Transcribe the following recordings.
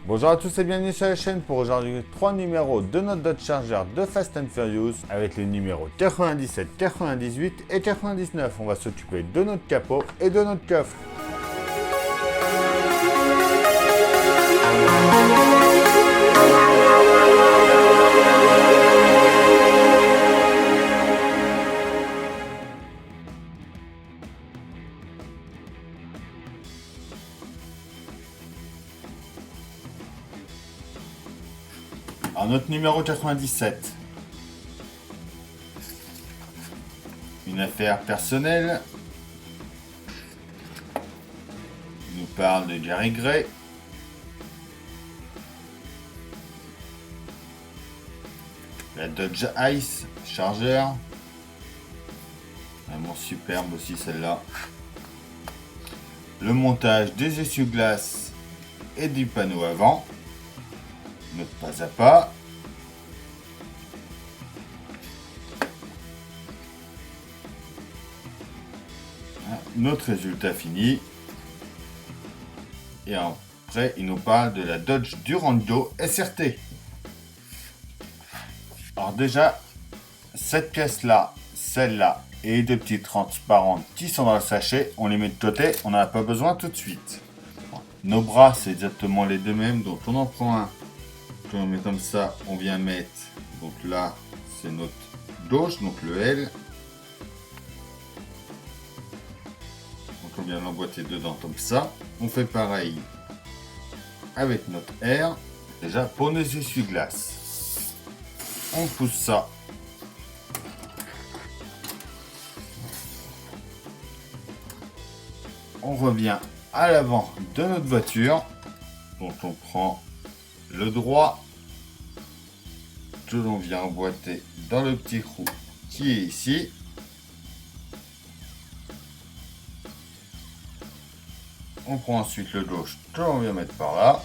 Bonjour à tous et bienvenue sur la chaîne pour aujourd'hui 3 numéros de notre Dodge Charger de Fast and Furious avec les numéros 97, 98 et 99. On va s'occuper de notre capot et de notre coffre. Alors notre numéro 97. Une affaire personnelle. Il nous parle de Gary Gray. La Dodge Ice Charger. Vraiment superbe aussi celle-là. Le montage des essuie-glaces et du panneau avant. Notre pas à pas. Notre résultat fini. Et après, il nous parle de la Dodge Durango SRT. Alors déjà, cette pièce-là, celle-là et les deux petites transparentes qui sont dans le sachet, on les met de côté, on n'en a pas besoin tout de suite. Nos bras, c'est exactement les deux mêmes, donc on en prend un. Quand on met comme ça, on vient mettre, donc là, c'est notre gauche, donc le L. Donc on vient l'emboîter dedans comme ça. On fait pareil avec notre R. Déjà, pour nos essuie-glaces, on pousse ça. On revient à l'avant de notre voiture. Donc on prend le droit que l'on vient emboîter dans le petit trou qui est ici. On prend ensuite le gauche que l'on vient mettre par là.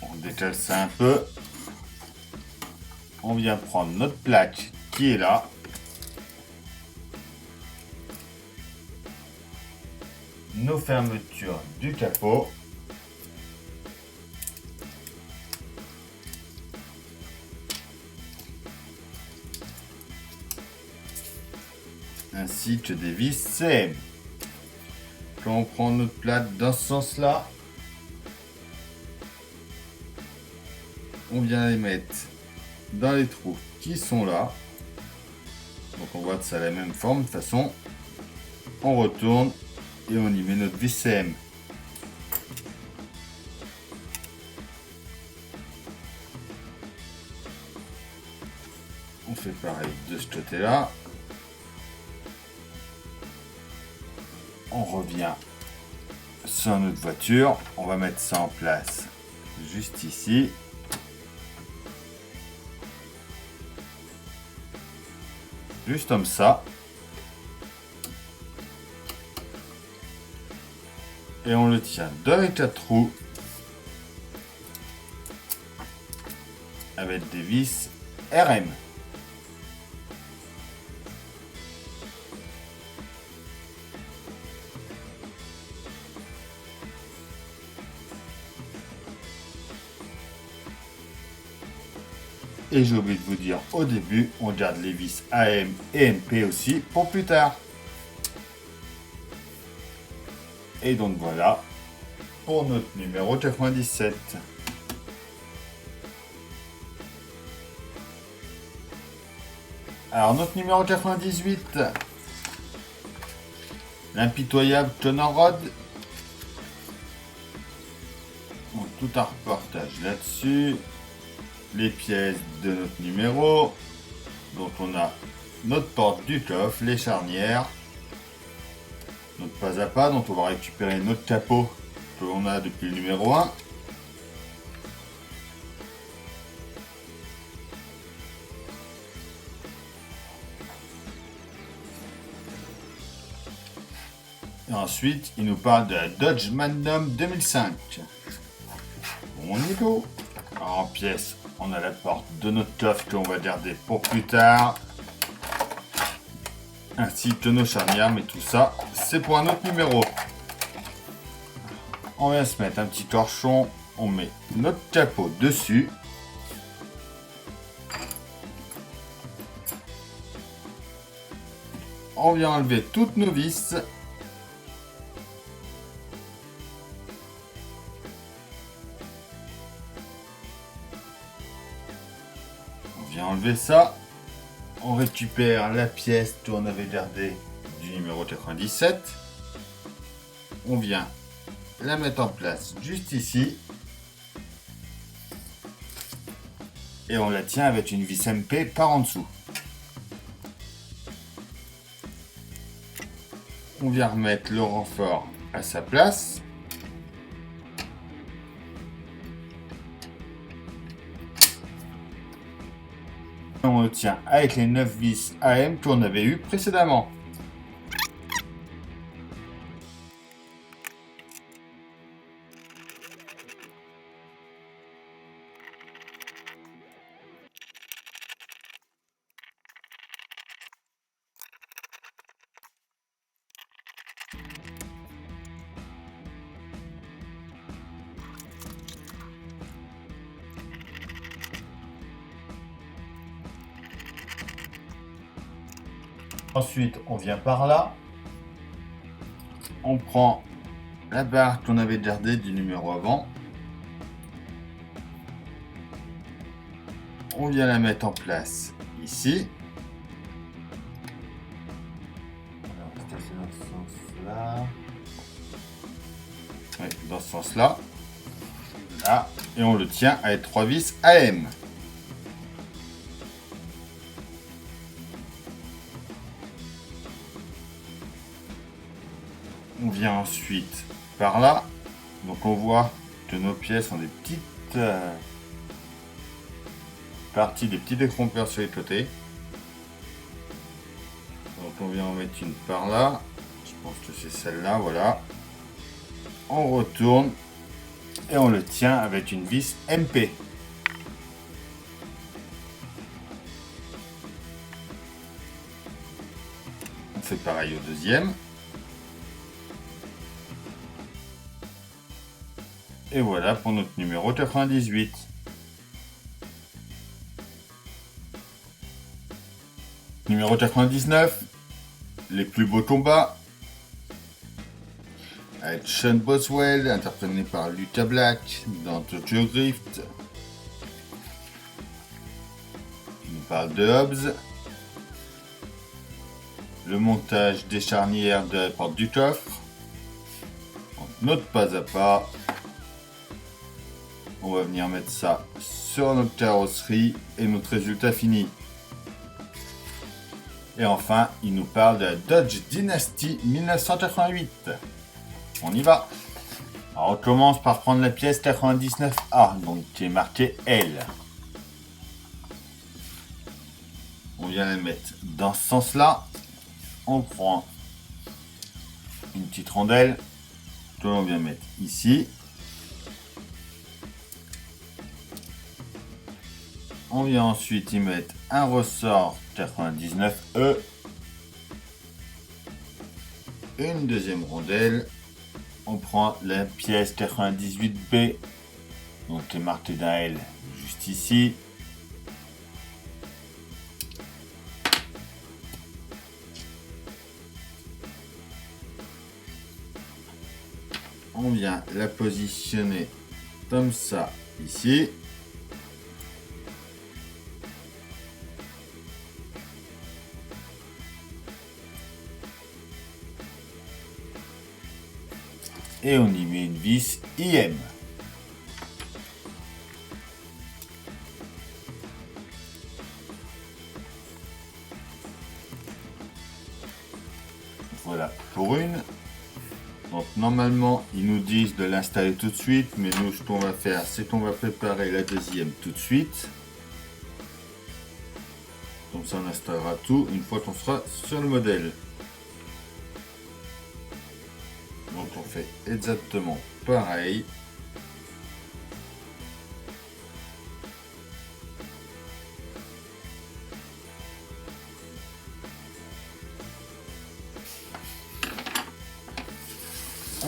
On décale ça un peu. On vient prendre notre plaque qui est là. Nos fermetures du capot. Ainsi que des vis CM. Quand on prend notre plate dans ce sens-là, on vient les mettre dans les trous qui sont là. Donc on voit que ça a la même forme. De toute façon, on retourne et on y met notre vis CM. On fait pareil de ce côté-là. On revient sur notre voiture. On va mettre ça en place juste ici. Juste comme ça. Et on le tient dans les quatre trous avec des vis RM. Et j'ai oublié de vous dire au début, on garde les vis AM et MP aussi pour plus tard. Et donc voilà pour notre numéro 97. Alors notre numéro 98, l'impitoyable Connor Road. Donc, tout un reportage là-dessus. Les pièces de notre numéro. Donc on a notre porte du coffre, les charnières, notre pas à pas, donc on va récupérer notre capot que l'on a depuis le numéro 1. Et ensuite, il nous parle de la Dodge Magnum 2005. On y go. En pièces, on a la porte de notre coffre qu'on va garder pour plus tard. ainsi tonneau charnière, mais tout ça, c'est pour un autre numéro. On vient se mettre un petit torchon, on met notre capot dessus. On vient enlever toutes nos vis. On vient enlever ça. On récupère la pièce qu'on avait gardée du numéro 97. On vient la mettre en place juste ici. Et on la tient avec une vis MP par en dessous. On vient remettre le renfort à sa place. On le tient avec les 9 vis AM qu'on avait eu précédemment. Ensuite, on vient par là. On prend la barre qu'on avait gardée du numéro avant. On vient la mettre en place ici. Dans ce sens-là. Là. Et on le tient avec 3 vis AM. On vient ensuite par là. Donc on voit que nos pièces ont des petites parties, des petits décrompeurs sur les côtés. Donc on vient en mettre une par là. Je pense que c'est celle-là, voilà. On retourne et on le tient avec une vis MP. On fait pareil au deuxième. Et voilà pour notre numéro 98. Numéro 99, les plus beaux combats. Avec Sean Boswell, interprété par Lucas Black dans Tokyo Drift. Il nous parle de Hobbs. Le montage des charnières de la porte du coffre. On note pas à pas. On va venir mettre ça sur notre carrosserie et notre résultat fini. Et enfin, il nous parle de la Dodge Dynasty 1988. On y va. Alors, on commence par prendre la pièce 99A, donc qui est marquée L. On vient la mettre dans ce sens-là. On prend une petite rondelle que l'on vient mettre ici. On vient ensuite y mettre un ressort 99E. Une deuxième rondelle. On prend la pièce 98B, donc qui est marquée d'un L juste ici. On vient la positionner comme ça ici. Et on y met une vis IM. Voilà pour une. Donc normalement ils nous disent de l'installer tout de suite, mais nous ce qu'on va faire c'est qu'on va préparer la deuxième tout de suite. Comme ça on installera tout une fois qu'on sera sur le modèle. Donc on fait exactement pareil.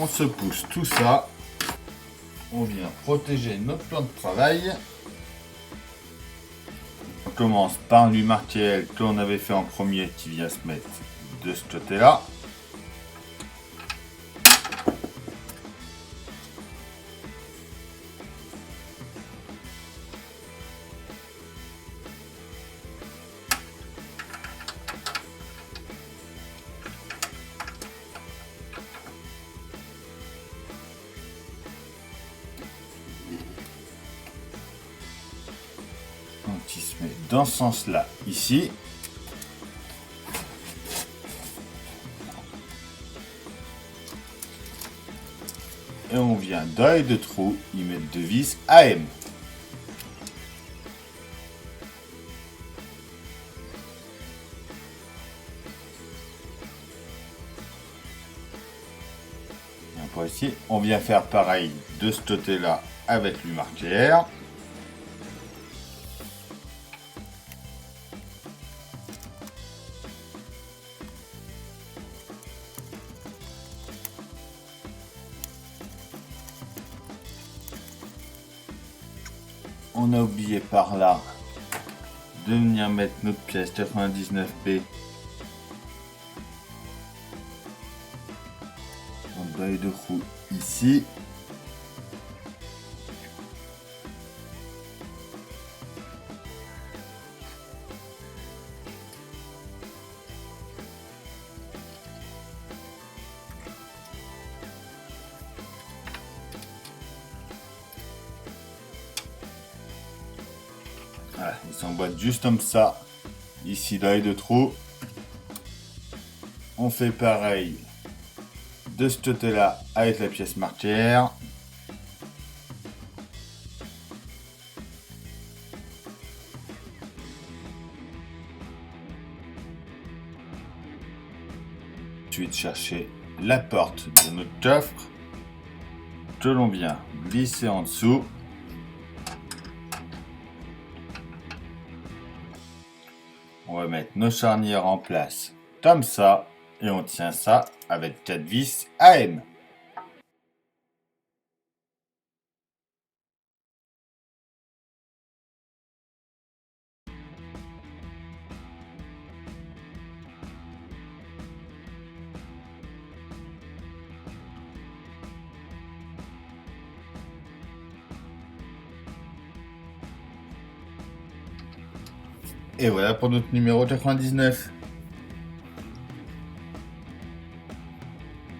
on se pousse tout ça. On vient protéger notre plan de travail. On commence par l'U-Martiel que l'on avait fait en premier qui vient se mettre de ce côté-là. Donc il se met dans ce sens-là, ici. Et on vient dans les deux trous y mettre deux vis AM. Et pour ici, on vient faire pareil de ce côté-là avec l'U-Martière. On a oublié par là de venir mettre notre pièce 99B dans les deux trous ici. Voilà, il s'emboîte juste comme ça, ici dans les deux trous. On fait pareil de ce côté-là avec la pièce martière. Ensuite, chercher la porte de notre coffre que l'on vient glisser en dessous. On va mettre nos charnières en place comme ça et on tient ça avec 4 vis AM. Et voilà pour notre numéro 99.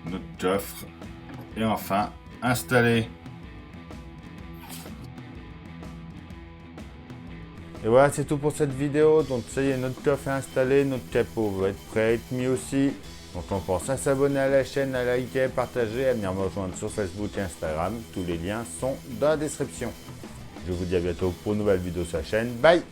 Notre coffre est enfin installé. Et voilà, c'est tout pour cette vidéo. Donc ça y est, notre coffre est installé, notre capot va être prêt à être mis aussi. Donc on pense à s'abonner à la chaîne, à liker, à partager, à venir me rejoindre sur Facebook et Instagram. Tous les liens sont dans la description. Je vous dis à bientôt pour une nouvelle vidéo sur la chaîne. Bye!